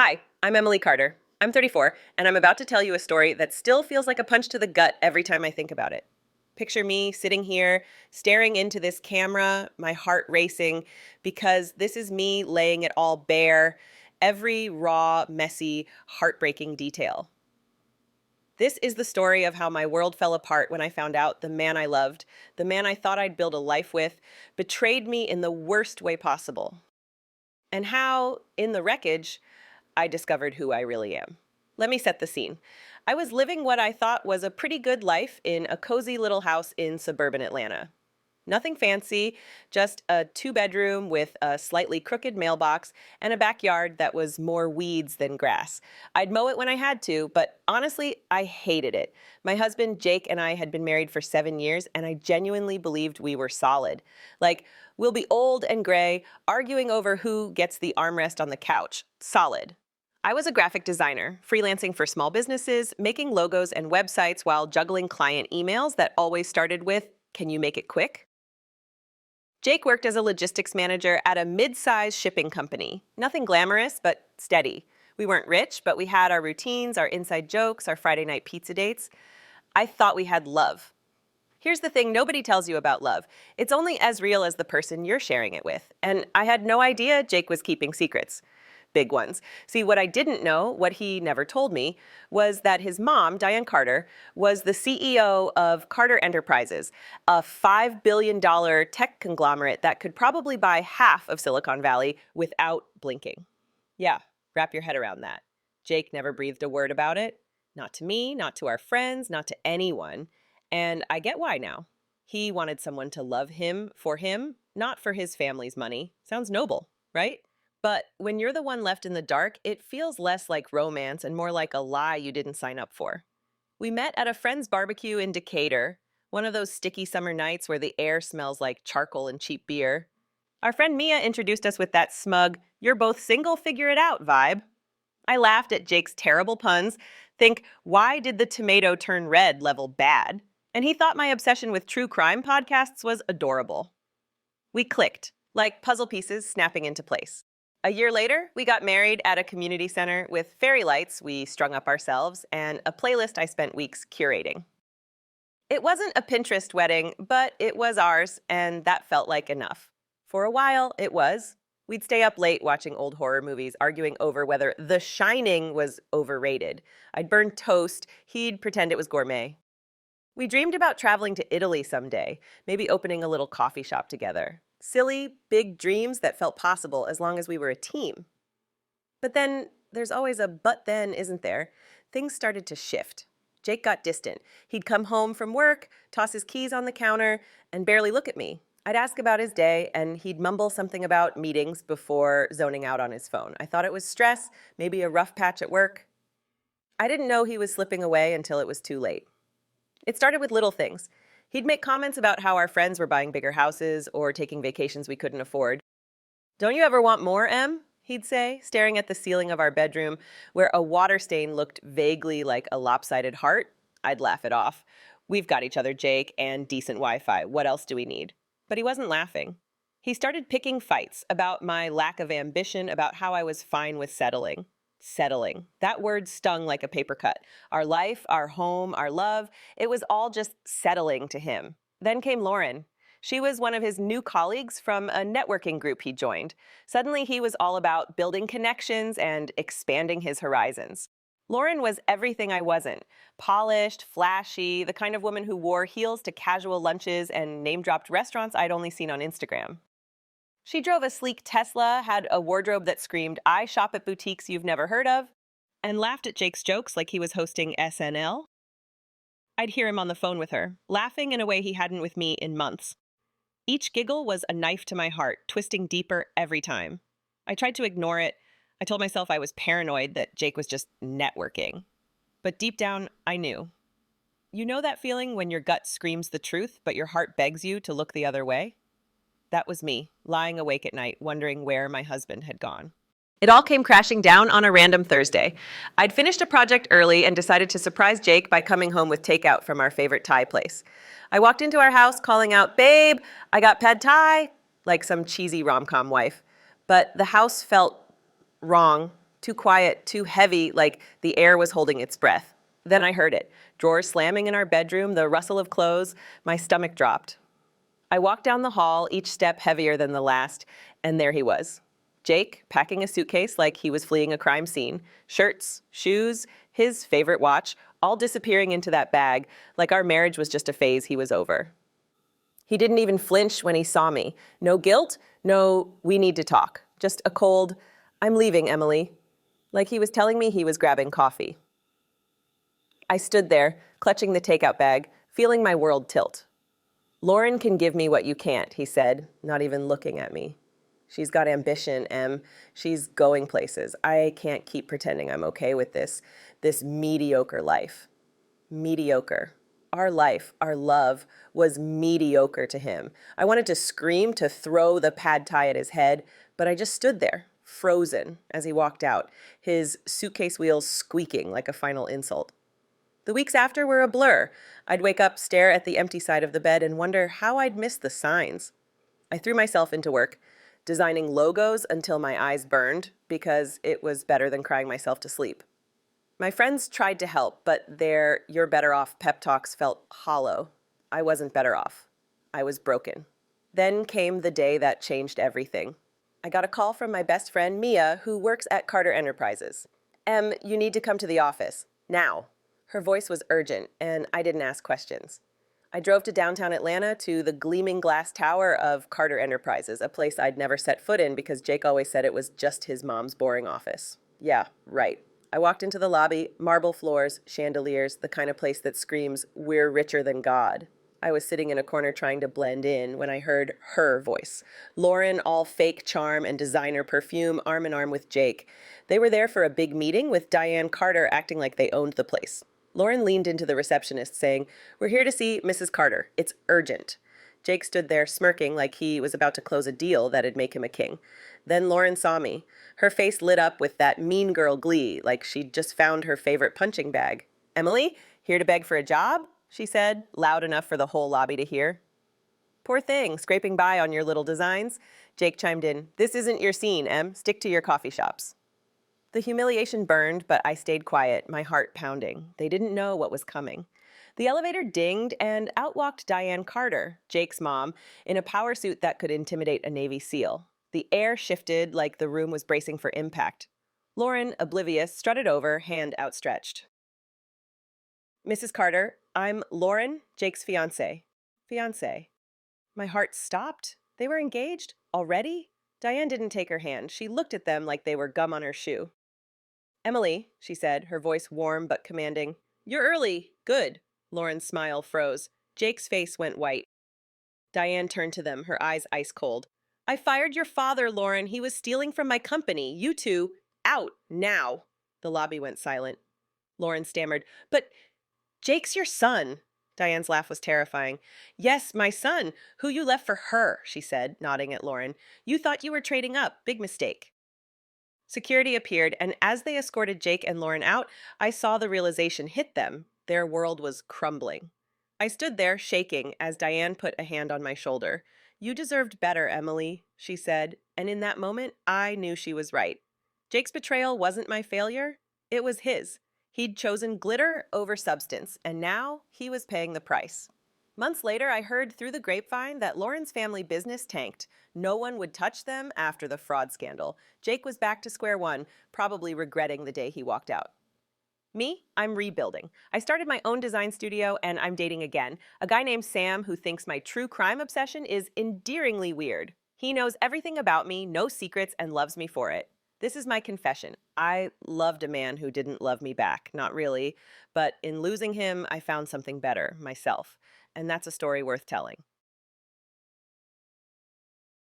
Hi, I'm Emily Carter. I'm 34, and I'm about to tell you a story that still feels like a punch to the gut every time I think about it. Picture me sitting here, staring into this camera, my heart racing, because this is me laying it all bare, every raw, messy, heartbreaking detail. This is the story of how my world fell apart when I found out the man I loved, the man I thought I'd build a life with, betrayed me in the worst way possible. And how, in the wreckage, I discovered who I really am. Let me set the scene. I was living what I thought was a pretty good life in a cozy little house in suburban Atlanta. Nothing fancy, just a two-bedroom with a slightly crooked mailbox and a backyard that was more weeds than grass. I'd mow it when I had to, but honestly, I hated it. My husband, Jake, and I had been married for 7 years, and I genuinely believed we were solid. Like, we'll be old and gray, arguing over who gets the armrest on the couch. Solid. I was a graphic designer, freelancing for small businesses, making logos and websites while juggling client emails that always started with, "Can you make it quick?" Jake worked as a logistics manager at a mid-size shipping company. Nothing glamorous, but steady. We weren't rich, but we had our routines, our inside jokes, our Friday night pizza dates. I thought we had love. Here's the thing nobody tells you about love. It's only as real as the person you're sharing it with. And I had no idea Jake was keeping secrets. Big ones. See, what I didn't know, what he never told me, was that his mom, Diane Carter, was the CEO of Carter Enterprises, a $5 billion tech conglomerate that could probably buy half of Silicon Valley without blinking. Yeah, wrap your head around that. Jake never breathed a word about it. Not to me, not to our friends, not to anyone. And I get why now. He wanted someone to love him, not for his family's money. Sounds noble, right? But when you're the one left in the dark, it feels less like romance and more like a lie you didn't sign up for. We met at a friend's barbecue in Decatur, one of those sticky summer nights where the air smells like charcoal and cheap beer. Our friend Mia introduced us with that smug, "you're both single, figure it out" vibe. I laughed at Jake's terrible puns, think, why did the tomato turn red level bad? And he thought my obsession with true crime podcasts was adorable. We clicked, like puzzle pieces snapping into place. A year later, we got married at a community center with fairy lights we strung up ourselves and a playlist I spent weeks curating. It wasn't a Pinterest wedding, but it was ours, and that felt like enough. For a while, it was. We'd stay up late watching old horror movies, arguing over whether The Shining was overrated. I'd burn toast, he'd pretend it was gourmet. We dreamed about traveling to Italy someday, maybe opening a little coffee shop together. Silly, big dreams that felt possible as long as we were a team. But then, there's always a but then, isn't there? Things started to shift. Jake got distant. He'd come home from work, toss his keys on the counter, and barely look at me. I'd ask about his day, and he'd mumble something about meetings before zoning out on his phone. I thought it was stress, maybe a rough patch at work. I didn't know he was slipping away until it was too late. It started with little things. He'd make comments about how our friends were buying bigger houses or taking vacations we couldn't afford. "Don't you ever want more, Em?" he'd say, staring at the ceiling of our bedroom where a water stain looked vaguely like a lopsided heart. I'd laugh it off. "We've got each other, Jake, and decent Wi-Fi. What else do we need?" But he wasn't laughing. He started picking fights about my lack of ambition, about how I was fine with settling. Settling. That word stung like a paper cut. Our life, our home, our love, it was all just settling to him. Then came Lauren. She was one of his new colleagues from a networking group he joined. Suddenly he was all about building connections and expanding his horizons. Lauren was everything I wasn't. Polished, flashy, the kind of woman who wore heels to casual lunches and name-dropped restaurants I'd only seen on Instagram. She drove a sleek Tesla, had a wardrobe that screamed, "I shop at boutiques you've never heard of," and laughed at Jake's jokes like he was hosting SNL. I'd hear him on the phone with her, laughing in a way he hadn't with me in months. Each giggle was a knife to my heart, twisting deeper every time. I tried to ignore it. I told myself I was paranoid that Jake was just networking. But deep down, I knew. You know that feeling when your gut screams the truth, but your heart begs you to look the other way? That was me, lying awake at night, wondering where my husband had gone. It all came crashing down on a random Thursday. I'd finished a project early and decided to surprise Jake by coming home with takeout from our favorite Thai place. I walked into our house calling out, "Babe, I got pad Thai," like some cheesy rom-com wife. But the house felt wrong. too quiet, too heavy, like the air was holding its breath. Then I heard it. Drawers slamming in our bedroom, the rustle of clothes. My stomach dropped. I walked down the hall, each step heavier than the last, and there he was. Jake, packing a suitcase like he was fleeing a crime scene. Shirts, shoes, his favorite watch, all disappearing into that bag, like our marriage was just a phase he was over. He didn't even flinch when he saw me. No guilt, no, we need to talk. Just a cold, I'm leaving, Emily. Like he was telling me he was grabbing coffee. I stood there, clutching the takeout bag, feeling my world tilt. Lauren can give me what you can't, he said, not even looking at me. She's got ambition, Em. She's going places. I can't keep pretending I'm okay with this mediocre life. Mediocre. Our life, our love, was mediocre to him. I wanted to scream, to throw the pad thai at his head, but I just stood there, frozen, as he walked out, his suitcase wheels squeaking like a final insult. The weeks after were a blur. I'd wake up, stare at the empty side of the bed, and wonder how I'd miss the signs. I threw myself into work, designing logos until my eyes burned, because it was better than crying myself to sleep. My friends tried to help, but their "you're better off" pep talks felt hollow. I wasn't better off. I was broken. Then came the day that changed everything. I got a call from my best friend, Mia, who works at Carter Enterprises. Em, you need to come to the office. Now. Her voice was urgent, and I didn't ask questions. I drove to downtown Atlanta to the gleaming glass tower of Carter Enterprises, a place I'd never set foot in because Jake always said it was just his mom's boring office. Yeah, right. I walked into the lobby, marble floors, chandeliers, the kind of place that screams, "We're richer than God." I was sitting in a corner trying to blend in when I heard her voice. Lauren, all fake charm and designer perfume, arm in arm with Jake. They were there for a big meeting with Diane Carter acting like they owned the place. Lauren leaned into the receptionist saying, "We're here to see Mrs. Carter. It's urgent." Jake stood there smirking like he was about to close a deal that'd make him a king. Then Lauren saw me. Her face lit up with that mean girl glee, like she'd just found her favorite punching bag. "Emily, here to beg for a job?" she said, loud enough for the whole lobby to hear. "Poor thing, scraping by on your little designs." Jake chimed in, "This isn't your scene, Em. Stick to your coffee shops." The humiliation burned, but I stayed quiet, my heart pounding. They didn't know what was coming. The elevator dinged, and out walked Diane Carter, Jake's mom, in a power suit that could intimidate a Navy SEAL. The air shifted like the room was bracing for impact. Lauren, oblivious, strutted over, hand outstretched. "Mrs. Carter, I'm Lauren, Jake's fiancé." Fiancé. My heart stopped. They were engaged? Already? Diane didn't take her hand. She looked at them like they were gum on her shoe. "Emily," she said, her voice warm but commanding. "You're early. Good." Lauren's smile froze. Jake's face went white. Diane turned to them, her eyes ice cold. "I fired your father, Lauren. He was stealing from my company. You two, out, now." The lobby went silent. Lauren stammered, "But Jake's your son." Diane's laugh was terrifying. "Yes, my son, who you left for her," she said, nodding at Lauren. "You thought you were trading up. Big mistake." Security appeared, and as they escorted Jake and Lauren out, I saw the realization hit them. Their world was crumbling. I stood there, shaking, as Diane put a hand on my shoulder. "You deserved better, Emily," she said, and in that moment, I knew she was right. Jake's betrayal wasn't my failure. It was his. He'd chosen glitter over substance, and now he was paying the price. Months later, I heard through the grapevine that Lauren's family business tanked. No one would touch them after the fraud scandal. Jake was back to square one, probably regretting the day he walked out. Me, I'm rebuilding. I started my own design studio, and I'm dating again. A guy named Sam who thinks my true crime obsession is endearingly weird. He knows everything about me, no secrets, and loves me for it. This is my confession. I loved a man who didn't love me back, not really, but in losing him, I found something better, myself. And that's a story worth telling.